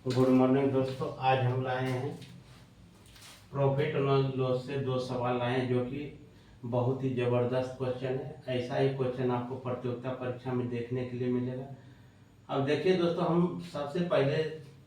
Good morning दोस्तों। आज हम लाए हैं प्रॉफिट और लॉस से दो सवाल लाए हैं जो कि बहुत ही ज़बरदस्त क्वेश्चन है। ऐसा ही क्वेश्चन आपको प्रतियोगिता परीक्षा में देखने के लिए मिलेगा। अब देखिए दोस्तों, हम सबसे पहले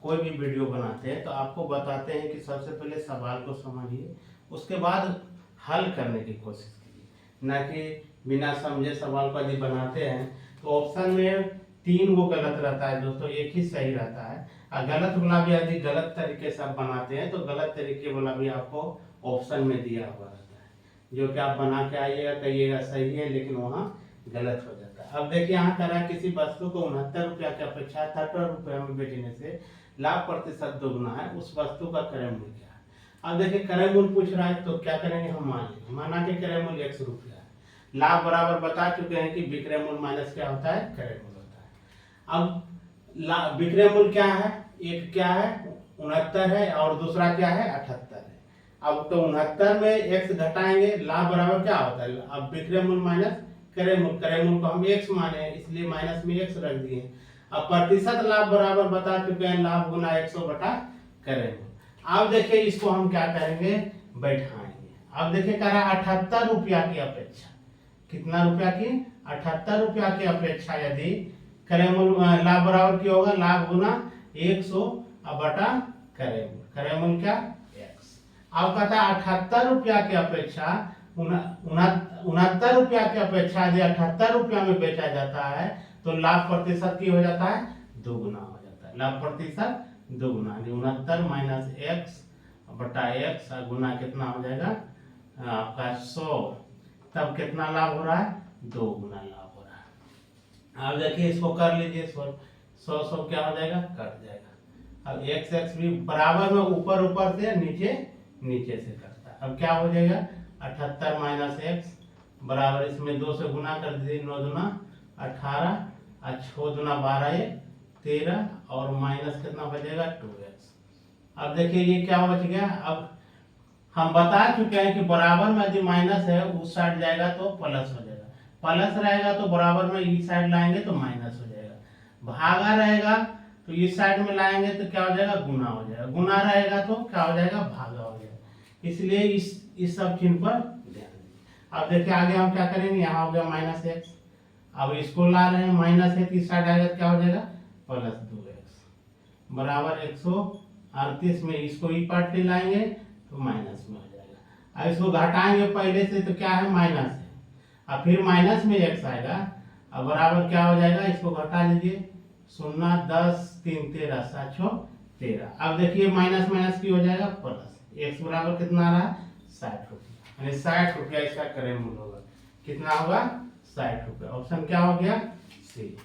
कोई भी वीडियो बनाते हैं तो आपको बताते हैं कि सबसे पहले सवाल को समझिए, उसके बाद हल करने की कोशिश कीजिए, ना कि बिना समझे सवाल को यदि बनाते हैं तो ऑप्शन में 3 गो गलत रहता है दोस्तों, एक ही सही रहता है। और गलत वाला भी यदि गलत तरीके से आप बनाते हैं तो गलत तरीके वाला भी आपको ऑप्शन में दिया हुआ रहता है, जो कि आप बना के आइएगा, कहिएगा सही है, लेकिन वहाँ गलत हो जाता है। अब देखिए यहाँ कह रहा है किसी वस्तु को 69 रुपया की अपेक्षा 78 रुपये में बेचने से लाभ प्रतिशत दोगुना है, उस वस्तु का क्रय मूल्य क्या है। अब देखिए क्रय मूल्य पूछ रहा है तो क्या करेंगे, हम मान लेंगे, माना कि क्रय मूल्य 100 रुपया है। लाभ बराबर बता चुके हैं कि विक्रय मूल्य माइनस क्या होता है, क्रय मूल्य होता है। अब विक्रय मूल्य क्या है, एक क्या है 69 है और दूसरा क्या है 78 है। अब तो 69 में x घटाएंगे, लाभ बराबर क्या होता है, अब विक्रय मूल्य माइनस क्रय मूल्य, क्रय मूल्य को हम x माने हैं इसलिए माइनस में x रख दिए। अब प्रतिशत लाभ बराबर बता चुके हैं, लाभ गुना 100 बटा क्रय मूल्य। अब देखिए इसको हम क्या करेंगे, बैठाएंगे। अब देखिए कह रहा है 78 रुपया की अपेक्षा, कितना रुपया की, 78 रुपया की अपेक्षा यदि क्रय मूल्य लाभ बराबर क्या होगा, लाभ गुना 100 बटा क्रय मूल्य क्या x। अब कहता है 78 रुपया की अपेक्षा 69 रुपया की अपेक्षा यदि 78 रुपया में बेचा जाता है तो लाभ प्रतिशत की हो जाता है, दोगुना हो जाता है। लाभ प्रतिशत दोगुना, 69 माइनस x बटा x गुना कितना हो जाएगा आपका 100, तब कितना लाभ हो रहा है, दोगुना लाभ हो रहा है। अब देखिए इसको कर लीजिए, 100 क्या हो जाएगा, कट जाएगा। अब x भी बराबर में ऊपर ऊपर से नीचे नीचे से करता है। अब क्या हो जाएगा 78 माइनस x बराबर, इसमें 2 से गुना कर दीजिए, 9 दूना 18 और 6 दूना 12 ये 13 और माइनस कितना बचेगा 2x। अब देखिए ये क्या बच गया, अब हम बता चुके हैं कि बराबर में यदि माइनस है उस साइड जाएगा तो प्लस हो जाएगा, प्लस रहेगा तो बराबर में इस साइड लाएंगे तो माइनस हो जाएगा, भागा रहेगा तो इस साइड में लाएंगे तो क्या हो जाएगा, गुना हो जाएगा, गुना रहेगा तो क्या हो जाएगा, भागा हो जाएगा। इसलिए इस सब चीज पर ध्यान दीजिए। अब देखिए आगे हम क्या करेंगे, यहाँ हो गया माइनस x, अब इसको ला रहे हैं माइनस है, इस साइड आएगा तो क्या हो जाएगा, प्लस 2x बराबर 138 में इसको ई पार्ट ले लाएंगे तो माइनस में हो जाएगा। अब इसको घटाएंगे पहले से तो क्या है, माइनस है, अब फिर माइनस में x आएगा, अब बराबर क्या हो जाएगा, इसको घटा लीजिए, 0 10 3 13 7 6 13। अब देखिए माइनस माइनस की हो जाएगा प्लस, x बराबर कितना आ रहा है 60 रुपया, यानी 60 रुपया इसका क्रय मूल्य होगा। कितना होगा, 60 रुपया। ऑप्शन क्या हो गया, सी।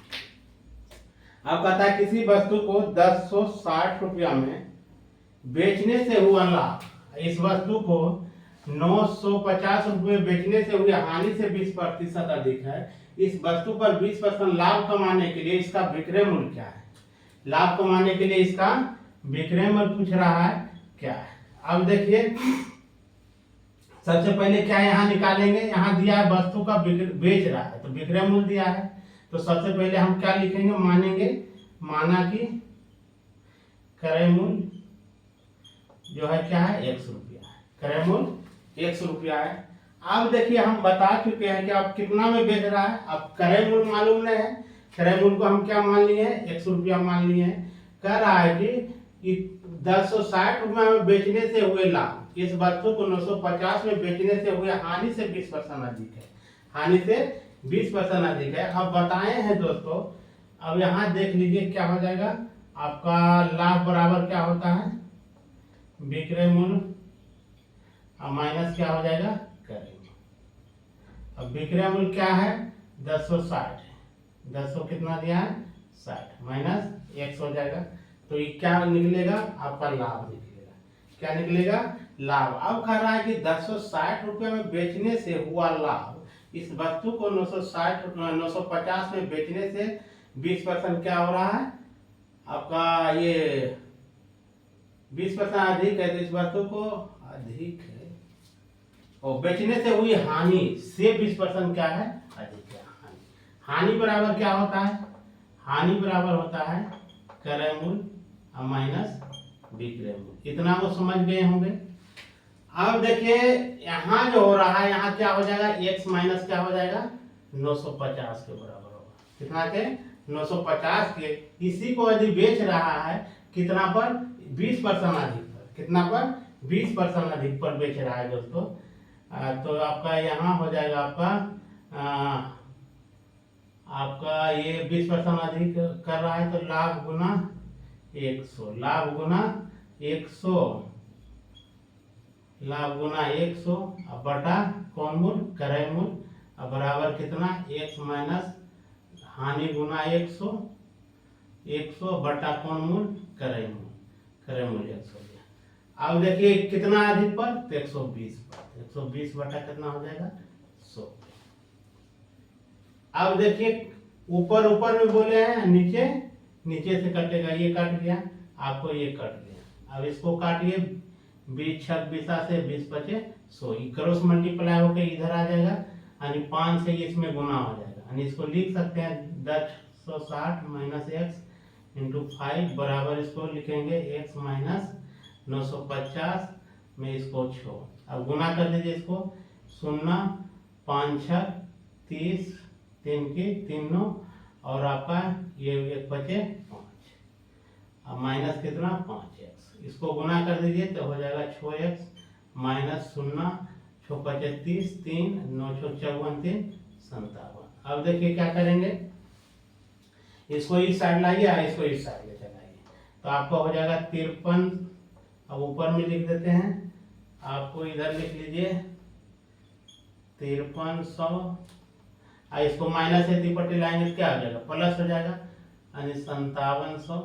अब कहता है किसी वस्तु को 1060 रुपया में बेचने से हुआ लाभ, इस वस्तु को 950 रुपये बेचने से हुई हानि से 20% अधिक है, इस वस्तु पर 20% लाभ कमाने के लिए इसका विक्रय मूल्य क्या है। लाभ कमाने के लिए इसका विक्रय मूल्य पूछ रहा है क्या है। अब देखिए सबसे पहले क्या यहाँ निकालेंगे, यहाँ दिया है वस्तु का बेच रहा है तो विक्रय मूल्य दिया है, तो सबसे पहले हम क्या लिखेंगे, मानेंगे, माना कि क्रय मूल्य जो है क्या है 100 रुपया है, क्रय मूल्य 100 रुपया है। अब देखिए हम बता चुके हैं कि अब कितना में बेच रहा है, अब क्रय मूल्य मालूम नहीं है, क्रय मूल्य को हम क्या मान लिए हैं, 100 रुपया मान लिए हैं। कह रहा है कि 1060 रुपया में बेचने से हुए लाभ, इस वस्तु को 950 में बेचने से हुए हानि से 20% अधिक है, हानि से 20% अधिक है। अब बताए हैं दोस्तों, अब यहाँ देख लीजिए क्या हो जाएगा, आपका लाभ बराबर क्या होता है, विक्रय मूल्य माइनस क्या हो जाएगा, क्रय मूल्य। अब विक्रय मूल्य क्या है 1060 है, 10 कितना दिया है 60 माइनस 100 हो जाएगा, तो ये क्या निकलेगा, आपका लाभ निकलेगा। क्या निकलेगा, लाभ। अब कह रहा है कि 1060 रुपये में बेचने से हुआ लाभ, इस वस्तु को 950 में बेचने से 20% क्या हो रहा है, आपका ये 20% अधिक है, तो इस वस्तु को अधिक है और बेचने से हुई हानि से 20% क्या है, अधिक है। हानि बराबर क्या होता है, हानि बराबर होता है क्रय मूल्य और माइनस विक्रय मूल्य। इतना वो समझ गए होंगे। अब देखिए यहाँ जो हो रहा है, यहाँ क्या हो जाएगा, x माइनस क्या हो जाएगा 950 के बराबर होगा। कितना के 950 के। इसी को यदि बेच रहा है कितना पर, 20% अधिक पर। कितना पर, 20% अधिक पर बेच रहा है दोस्तों। तो आपका यहाँ हो जाएगा आपका ये 20% अधिक कर रहा है, तो लाभ गुना 100, लाभ गुना 100, लाभ गुना 100 अब बटा कौन मूल, क्रय मूल, अब बराबर कितना, x माइनस हानि गुना 100, 100 बटा कौन मूल, क्रय मूल, क्रय मूल 100 दिया। अब देखिए कितना अधिक पर, तो 120 पर, 120 बटा कितना हो जाएगा 100। अब देखिए ऊपर ऊपर में बोले हैं, नीचे नीचे से कटेगा, ये कट गया, आपको ये कट गया। अब इसको काटिए, 20 छक 20 से 20 बचे 100, क्रॉस मल्टीप्लाई होकर इधर आ जाएगा, यानी 5 से इसमें गुना हो जाएगा। यानी इसको लिख सकते हैं 1060 माइनस एक्स इंटू 5 बराबर, इसको लिखेंगे x माइनस 950 में इसको 6। अब गुना कर दीजिए इसको, 0 5 6 30, 3 की 3 9, और आपका ये एक बचे 5, अब माइनस कितना 5x, इसको गुना कर दीजिए तो हो जाएगा 6x माइनस 0 6 बचे 30, 3 9 6 54 3 57। अब देखिए क्या करेंगे, इसको इस साइड लाइए, इसको इस साइड ले चलाइए, तो आपका हो जाएगा 53। अब ऊपर में लिख देते हैं, आपको इधर लिख लीजिए 5300, इसको माइनस से तिपट्टी लाएंगे तो क्या हो जाएगा, प्लस हो जाएगा, यानी 5700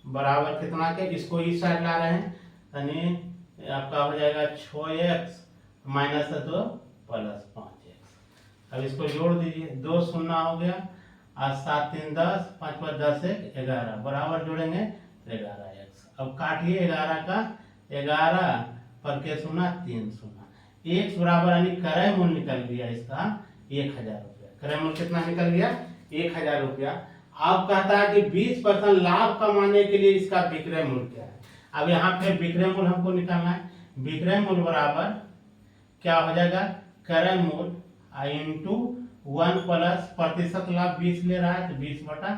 बराबर कितना के, इसको इस साइड ला रहे हैं, यानी आपका हो जाएगा 6x माइनस 2 प्लस 5x। अब इसको जोड़ दीजिए, 2 शून्य हो गया, और 7 3 10, 5 5 10 1 11 बराबर जोड़ेंगे 11x। अब काटिए 11 का 11 पर के 0 3 0, x बराबर यानी क्रय मूल्य निकल गया इसका 1000 रुपया। क्रय मूल्य कितना निकल गया 1000 रुपया। अब कहता है कि 20% लाभ कमाने के लिए इसका विक्रय मूल्य क्या है। अब यहाँ पे विक्रय मूल्य हमको निकालना है। विक्रय मूल्य बराबर क्या हो जाएगा, क्रय मूल्य इंटू 1 प्लस प्रतिशत लाभ 20 ले रहा है तो 20 बटा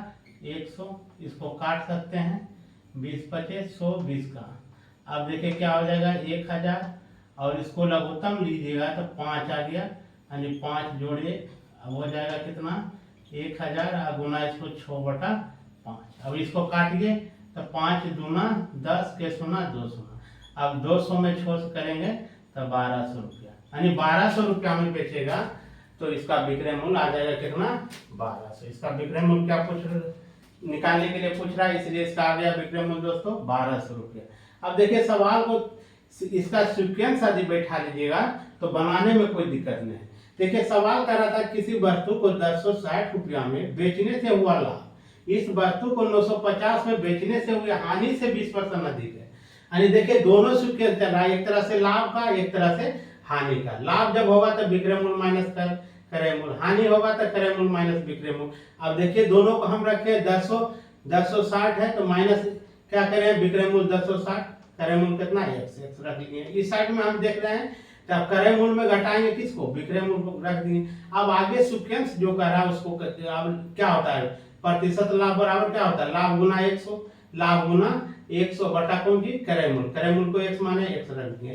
100, इसको काट सकते हैं, 20 बचे 100, 20 का। अब देखिए क्या हो जाएगा 1000, और इसको लघुत्तम लीजिएगा तो 5 आ गया, यानी 5 जोड़िए, अब हो जाएगा कितना 1000 गुना इसको 6 बटा 5। अब इसको काटिए तो 5 दूना 10 के 0 200, अब 200 में 6 से करेंगे तो 1200 रुपया, यानी 1200 रुपया में बेचेगा तो इसका विक्रय मूल्य आ जाएगा कितना 1200। इसका विक्रय मूल्य क्या निकालने के लिए पूछ रहा है, इसलिए इसका आ गया विक्रय मूल्य दोस्तों 1200 रुपया। अब देखिए सवाल को इसका सीक्वेंस यदि बैठा लीजिएगा तो बनाने में कोई दिक्कत नहीं है। देखिए सवाल कर रहा था किसी वस्तु को 1060 रुपया में बेचने से हुआ लाभ, इस वस्तु को 950 में बेचने से हुई हानि से 20% अधिक है। यानी देखिए दोनों सीक्वेंस चल रहा है, एक तरह से लाभ का, एक तरह से हानि का। लाभ जब होगा तो विक्रय मूल्य माइनस क्रय मूल्य, हानि होगा तो क्रय मूल्य माइनस विक्रय मूल्य। अब देखिए दोनों को हम रखे 1060 है तो माइनस क्या करें विक्रय मूल्य 1060, क्रय मूल्य कितना x रख लिए। इस साइड में हम देख रहे हैं तब क्रय मूल्य में घटाएंगे किसको, विक्रय मूल्य को रख देंगे। अब आगे सीक्वेंस जो कर रहा है उसको अब क्या होता है, प्रतिशत लाभ बराबर क्या होता है, लाभ गुना 100, लाभ गुना 100 बटा कौन की क्रय मूल्य, क्रय मूल्य को x माने x रख दिए।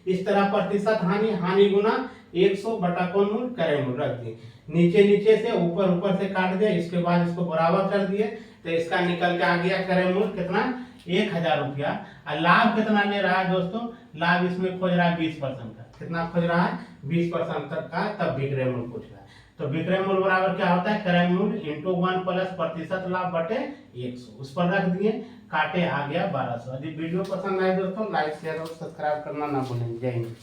इस तरह प्रतिशत हानि, हानि गुना 100 बटा कौन मूल्य, क्रय मूल्य रख दिए। नीचे नीचे से ऊपर ऊपर से काट दिए, इसके बाद इसको बराबर कर दिए तो इसका निकल के आ गया क्रय मूल्य कितना 1000 रुपया। और लाभ कितना ले रहा है दोस्तों, लाभ इसमें खोज रहा है 20% का, कितना खोज रहा है 20% तक का, तब विक्रय मूल्य पूछ रहा है। तो विक्रय मूल्य बराबर क्या होता है, क्रय मूल्य इंटू 1 प्लस प्रतिशत लाभ बटे 100, उस पर रख दिए, काटे आ गया 1200। यदि वीडियो पसंद आए दोस्तों लाइक शेयर और सब्सक्राइब करना ना भूलें। जय हिंद।